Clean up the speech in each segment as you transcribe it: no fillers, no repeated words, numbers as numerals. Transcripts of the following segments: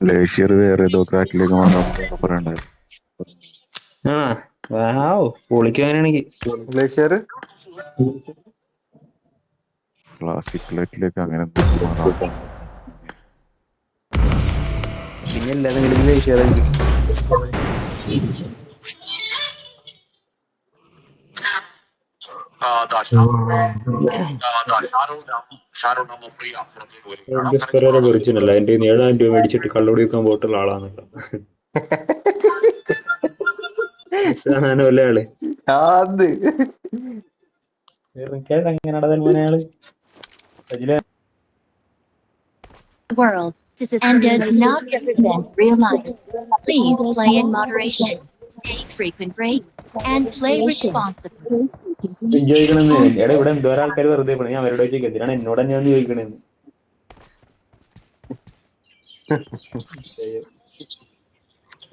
Glacier വേറെ ഏതോ ട്രാക്കിലേക്ക് മാറാൻ പറയണ്ടായിരുന്നു. ആ വാവ് പൊളിക്കും അങ്ങനെയാണെങ്കിൽ. ഗ്ലേഷ്യർ ക്ലാസിക് ലൈറ്റിലേക്ക് അങ്ങനെ എന്തെങ്കിലും മാറാൻ. പിന്നെ എല്ലാതെങ്കിലും ഗ്ലേഷ്യറായിരിക്കും. വെർജിൻ അല്ല, എന്റെ 7,000 രൂപ മേടിച്ചിട്ട് കള്ളോടി വെക്കാൻ പോയിട്ടുള്ള ആളാണല്ലോ സാധനമല്ല ആള്. അത് എങ്ങനെയാ തന്മനയാള് World and does not represent real life. Please play in moderation. Take frequent breaks and play responsibly. ചോദിക്കണെന്ന്. എടാ ഇവിടെ എന്തോ ആൾക്കാർ വെറുതെ ഞാൻ അവരോട് ചോദിക്കാം, എന്തിനാണ് എന്നോട് തന്നെയാണ് ചോദിക്കണേന്ന്.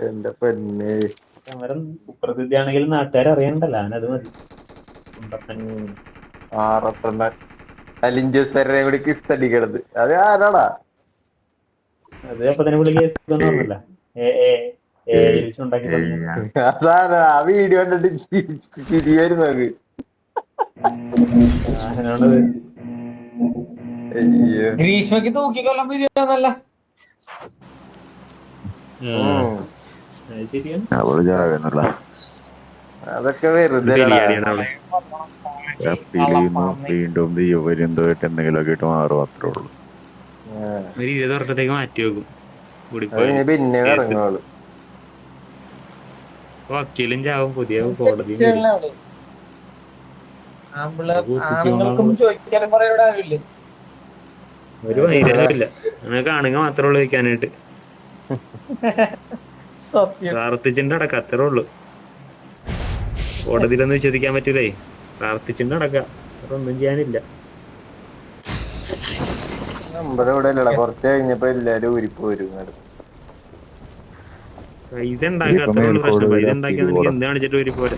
എന്റെ പെണ്ണേ, സമരം കുപ്രസിദ്ധിയാണെങ്കിൽ നാട്ടുകാർ അറിയണ്ടല്ലോ, അത് മതി. അലിഞ്ചോസ് വരെ കൂടി കിസ്തടിക്കണത് അത് ആരാടാ? അത് അപ്പൊ തന്നെ പുള്ളി കേസ് പറഞ്ഞല്ല. ആ വീഡിയോ കണ്ടിട്ട് ചിരിയായിരുന്നു അത്. ഗ്രീഷ്മക്ക് തൂക്കിക്കൊല്ലാൻ വിധിയാന്നല്ല. അവള് ജാകുന്നല്ല. അതൊക്കെ വെറുതെ വീണ്ടും ദൈവപര്യന്തമായിട്ട് എന്തെങ്കിലുമൊക്കെ ഇട്ട് മാറും, അത്രേ ഉള്ളൂ. ഒരു 20 വർഷത്തേക്ക് മാറ്റി വെക്കും. പിന്നെ ഇറങ്ങുള്ളൂ. വക്കീലും ചാവും, പുതിയ കോടതി ഒരു വൈരാഗ്യമില്ല. അങ്ങനെ കാണുക മാത്രമേ ഉള്ളൂ വയ്ക്കാനായിട്ട്. പ്രാർത്ഥിച്ചിട്ട് അടക്കം, അത്രേ ഉള്ളൂ. കോടതിയിലൊന്നും വിശ്വസിക്കാൻ പറ്റൂലേ. പ്രാർത്ഥിച്ചിട്ട് അടക്കാം, അതൊന്നും ചെയ്യാനില്ല. നമ്മുടെ ഇവിടെ അല്ലടാ, കുറച്ച് കഴിഞ്ഞപ്പോ എല്ലാരും ഊരിപ്പോ വരും. പൈസ ഉണ്ടാക്കുക, അത്രേ ഉള്ളൂ പ്രശ്നം. പൈസ ഉണ്ടാക്കിയാൽ എനിക്ക് എന്ത് കാണിച്ചിട്ട് വരും പോലെ.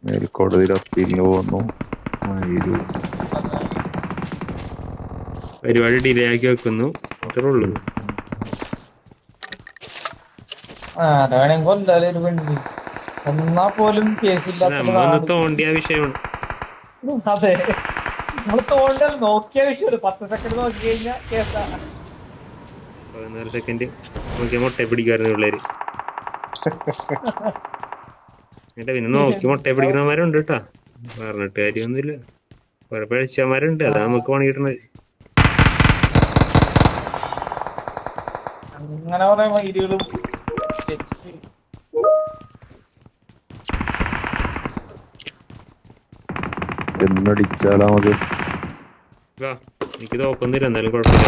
മേൽക്കോടതിയിൽ അപ്പീലിന് പോകുന്നു. പരിപാടി ഡിലേ ആക്കി വെക്കുന്നു, അത്രേ ഉള്ളൂ. എന്നാ പോലും കേസില്ലാത്ത തോണ്ടിയ വിഷയമാണ്. അതെ, നമ്മള് തോണ്ടൽ നോക്കിയ വിഷയമാണ്. 10 സെക്കൻഡ് നോക്കി കഴിഞ്ഞാൽ കേസാണ്. 14 സെക്കൻഡ് നോക്കിയാൽ മുട്ടയെ പിടിക്കുമായിരുന്നു പിള്ളേര്. പിന്നെ നോക്കി മുട്ടയെ പിടിക്കുന്നവന്മാരുണ്ട് കേട്ടാ, പറഞ്ഞിട്ട് കാര്യമൊന്നുമില്ല. കുറെ പഴിച്ചവന്മാരുണ്ട്, അതാ നമുക്ക് പണി കിട്ടണത്. അങ്ങനെ കുറെ മൈലുകളും എന്നടിച്ചാലാ മതി. എനിക്ക് നോക്കുന്നില്ല, എന്നാലും കുഴപ്പമില്ല.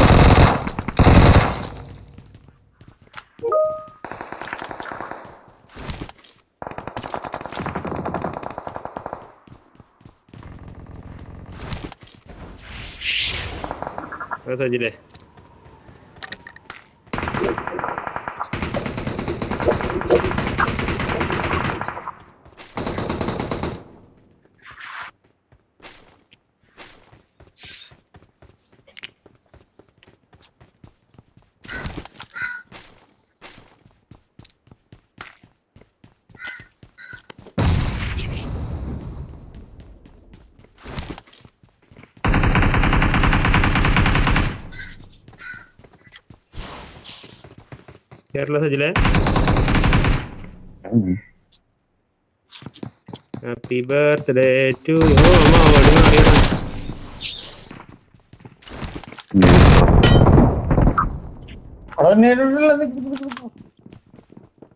സജിലേ, കേരള സജിലേ, ഹാപ്പി ബർത്ത്ഡേ ടു യു.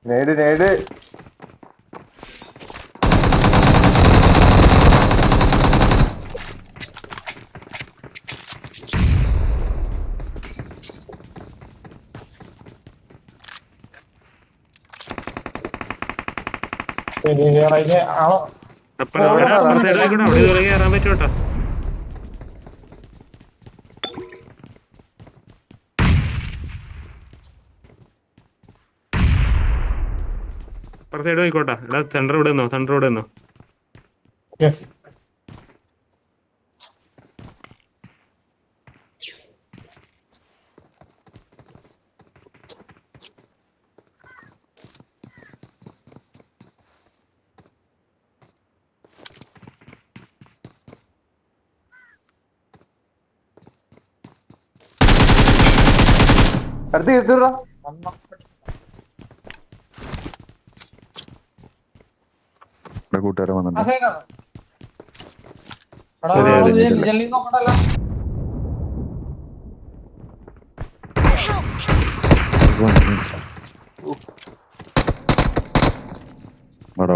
നേട് നേട്. അവിടെ കയറാൻ പറ്റൂട്ടോ. സൈഡ് പോയിക്കോട്ടെ. എടാ സെന്റർ ഇവിടെ നിന്നോ, സെന്റർ ഇവിടെ നിന്നോ. അടുത്ത് എടുത്തിടാ. കൂട്ടുകാരൻ ആ വന്നിട്ടുണ്ട്. സൈഡാണ്. എടാ അതെ, ആള് അതെ. ജെല്ലി നോക്കണ്ടല്ലോ. ഇവിടെ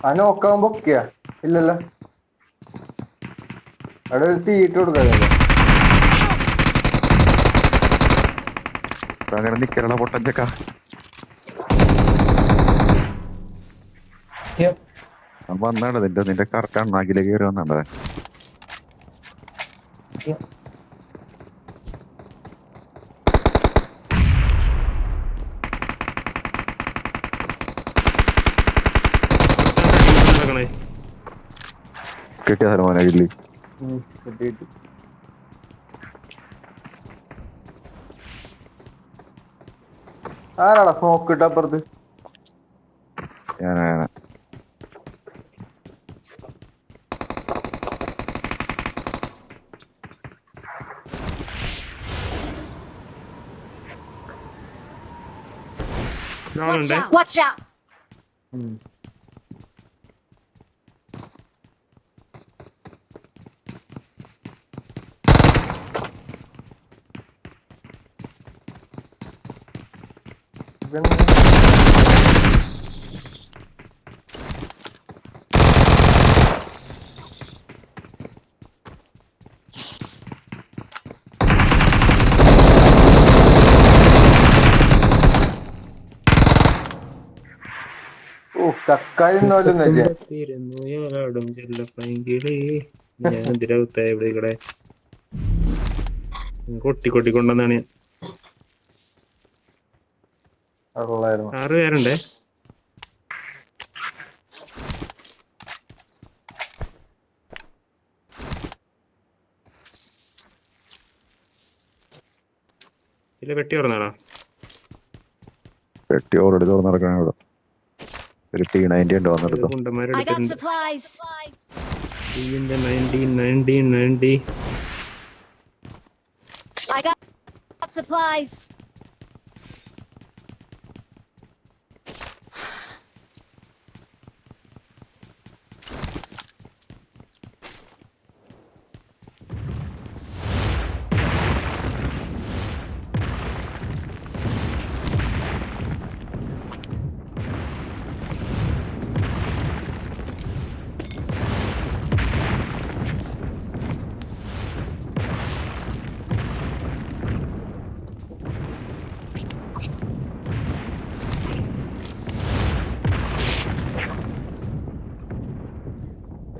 ആ നോക്കാൻ പൊക്കിയ ഇല്ലല്ലോ. അവിടെ ഒരു തീയിട്ട് കൊടുക്കാതെ അങ്ങനെ നിക്കലട പൊട്ടഞ്ചക്ക. വന്നാണ് നിന്റെ കറക്റ്റ് അണ്ണാക്കിലേക്ക് കയറി വന്നാണ്ടേ. കിട്ടിയ സ്ഥലമാനാ കില്ലി. കിട്ടിയിട്ട് ആരാടാ സ്മോക്ക് ഇട്ട അപ്പുറത്ത്? ഞാനാ Watch out! Watch out! ചക്കായി ും ചെല്ലപ്പങ്കിലേ ഞാൻ എന്തിനാ ഇവിടെ ഇവിടെ കൊട്ടിക്കൊണ്ടിക്കൊണ്ടെന്നാണ് ഞാൻ. 6 പേരുണ്ടേ. ഇല്ല പെട്ടി തുറന്നാടാ. പെട്ടി ഓൾറെഡി തുറന്ന് നടക്കണം. ഇവിടെ ഒരു T90 ഉണ്ട്, വന്നെടുത്തോ. I got supplies. 90. I got supplies.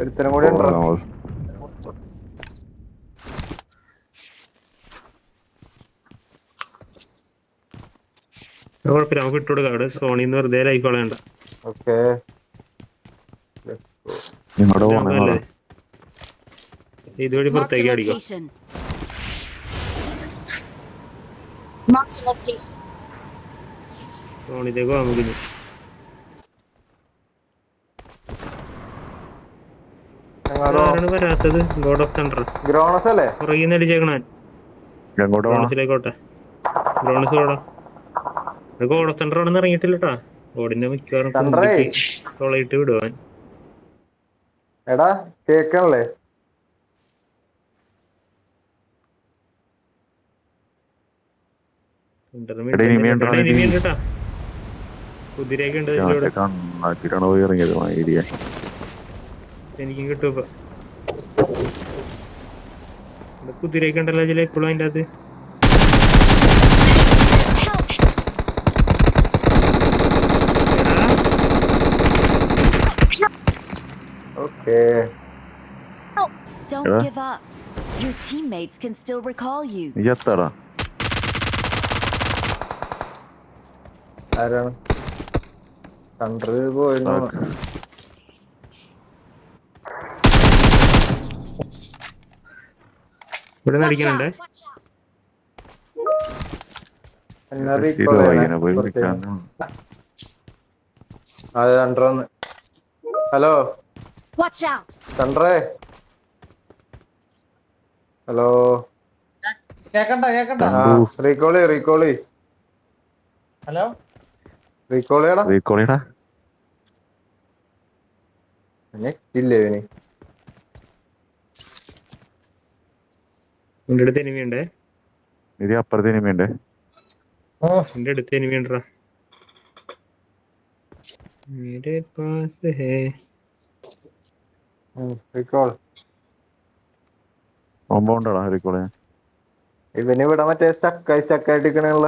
ഒരുത്തരം കൂടി ഉണ്ടോ? കുഴപ്പമില്ല, നമുക്ക് ഇട്ട് കൊടുക്കാം. അവിടെ സോണിന്ന് വെറുതെ ആയിക്കോളേണ്ട. ഓക്കെ നിങ്ങളുടെ പോണേ ഇതുവഴി Marked a പുറത്തേക്ക് അടിക്കും. location. Marked a location. സോണിലേക്ക് പോകാൻ നമുക്ക്. ആരാണ് വരാത്തത്? ഗോഡ് ഓഫ് തണ്ടർ ഗ്രോണസ് അല്ലേ? പുറകിൽ നിന്ന് അടിച്ചേക്കണേ. എങ്ങോട്ട് പോണം? ഗ്രോണസിലേക്കോട്ടെ. ഗ്രോണസ് ഗോഡോ ഗോഡ് ഓഫ് തണ്ടർ അവിടെ നിന്ന് ഇറങ്ങിയിട്ടില്ലട്ടാ. ഗോഡിന്റെ മിക്കവാറും തൊളയിട്ട് വിടുവാൻ. എടാ കേക്കണല്ലേ? കുതിരയൊക്കെ ഉണ്ട് ഇതിലൂടെ. കണ്ണാക്കിട്ടാണ് പോയി ഇറങ്ങിയത്. ഐഡിയ എനിക്കും കിട്ടും ഇപ്പൊ. കുതിരയൊക്കെ ഉണ്ടല്ലോ ഇതിൽ എപ്പോഴും അതിൻ്റെ അത്. Don't give up. Your teammates can still recall you. നീ എത്താടാ? ആരാണ്? തണ്ടർ പോയിരുന്നു. ഇവിടെ നിന്ന് അടിക്കണുണ്ടേ. പോയി വിളിക്കാൻ. അത് തണ്ടർ വന്ന്. Hello Watch out! കണ്ടേ ഹലോ കേക്കണ്ട റീകോളി ഹലോ റീകോളിയാടാ റീകോളിടാ ഇല്ലേ ഇവന് എന്റെ അടുത്ത് എനിമിയുണ്ടേ. ഇത് അപ്പുറത്തെ ഇനിമയുണ്ട്. എന്റെ അടുത്ത് എനിമിയുണ്ടാ. मेरे पास है റീകോൾ കോമ്പൗണ്ടാടാ റീകോളെ. ഇവന് ഇവിടെ മറ്റേ സ്റ്റക്കായിട്ടിരിക്കണുള്ള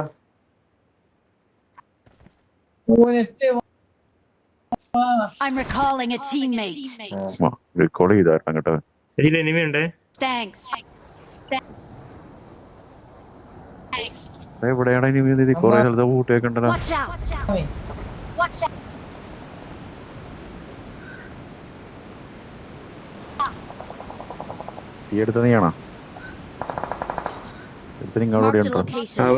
I'm recalling a teammate. Recall ചെയ്തായിരുന്നു കേട്ടോ. ഇതിൽ എനിമിയുണ്ടേ. Thanks. എവിടെയാണ് ഇനിമി? കൊറേ സ്ഥലത്ത് കൂട്ടിയൊക്കെ ഉണ്ടല്ലോ. Watch out. Watch out. ഈ അടുത്ത് നീയാണോ? എടുത്ത് നിങ്ങളോട് Marked a ഉണ്ടോ? location.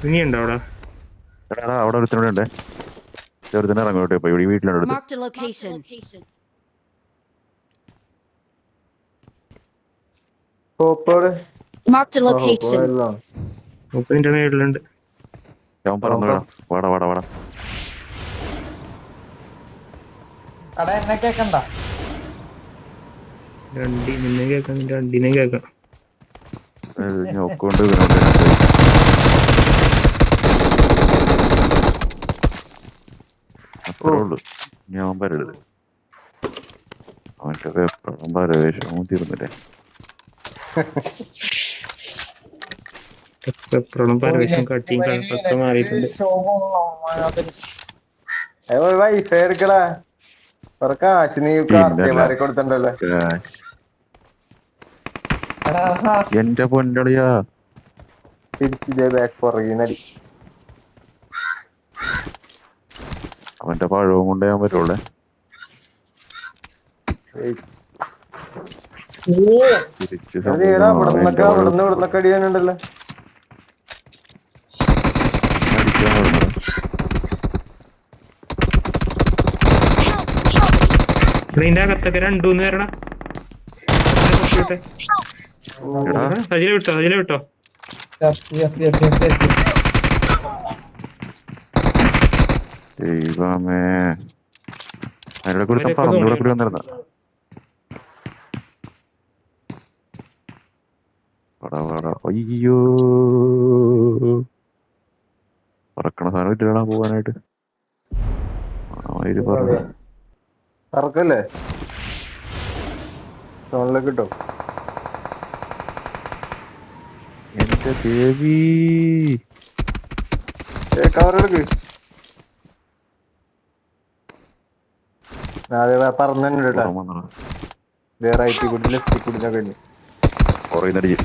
ഇനിയുണ്ടോ അവിടെ? എടാ അവിടെ ഒരുത്തിനോട് ഉണ്ട്. ചെറുതിനെ ഇറങ്ങോട്ടെ ഇപ്പൊ ഇവിടെ വീട്ടിലുണ്ട് അടുത്ത്. Marked a location. Marked a location. മുപ്പതിന്റെ മേളിലുണ്ട്. ഞാൻ പറഞ്ഞു വാടാ വാടാ വാടാ. കട എന്നെ കേക്കണ്ട. നിന്നെ കേക്കാം, നിന്റെ രണ്ടിനെയും കേക്കാം. ഞൊക്കൊണ്ട് ഇതിനോട്ട് അത്രേ ഉള്ളു. ഞാൻ വരരുത്. അവന്റെ വെപ്പണം പരവേശവും തീർന്നില്ലേ? എപ്പോഴും പരവേശം കട്ടിയും കഴപ്പൊക്കെ മാറിയിട്ടുണ്ട്. വൈഫൈ എടുക്കടാ. കാശ് നീ കാർത്തിമാരെ കൊടുത്തിട്ടുണ്ടല്ലോ. എന്റെ പൊന്നളിയാ തിരിച്ചിതേ ബാക്ക് പുറകിനടി. അവന്റെ പഴവും കൊണ്ട് ഞാൻ പറ്റുള്ളേ. തിരിച്ച് ഇവിടുന്നൊക്കെ അടിയാനുണ്ടല്ലോ. അടിക്കാൻ പറഞ്ഞു. ഇതിന്റെ അകത്തൊക്കെ രണ്ടൂന്ന് പേരടാ. അതിലെ വിട്ടോ ദൈവമേ, അതിന്റെ കൂടെ പറന്നൂടെ കൂടി വന്നിരുന്ന അയ്യോ പറക്കണ സാധനം ഇട്ടിട്ടാ പോവാനായിട്ട്. പറഞ്ഞു ഇറക്കല്ലേ ഫോണിലേക്ക് കിട്ടോ. എന്റെ ദേവി കവറെടുക്ക്. അതെ പറഞ്ഞു കേട്ടാ. റൈറ്റിൽ കൂടി ലെഫ്റ്റിൽ കൂടി കഴിഞ്ഞു. കുറേ നടിച്ച്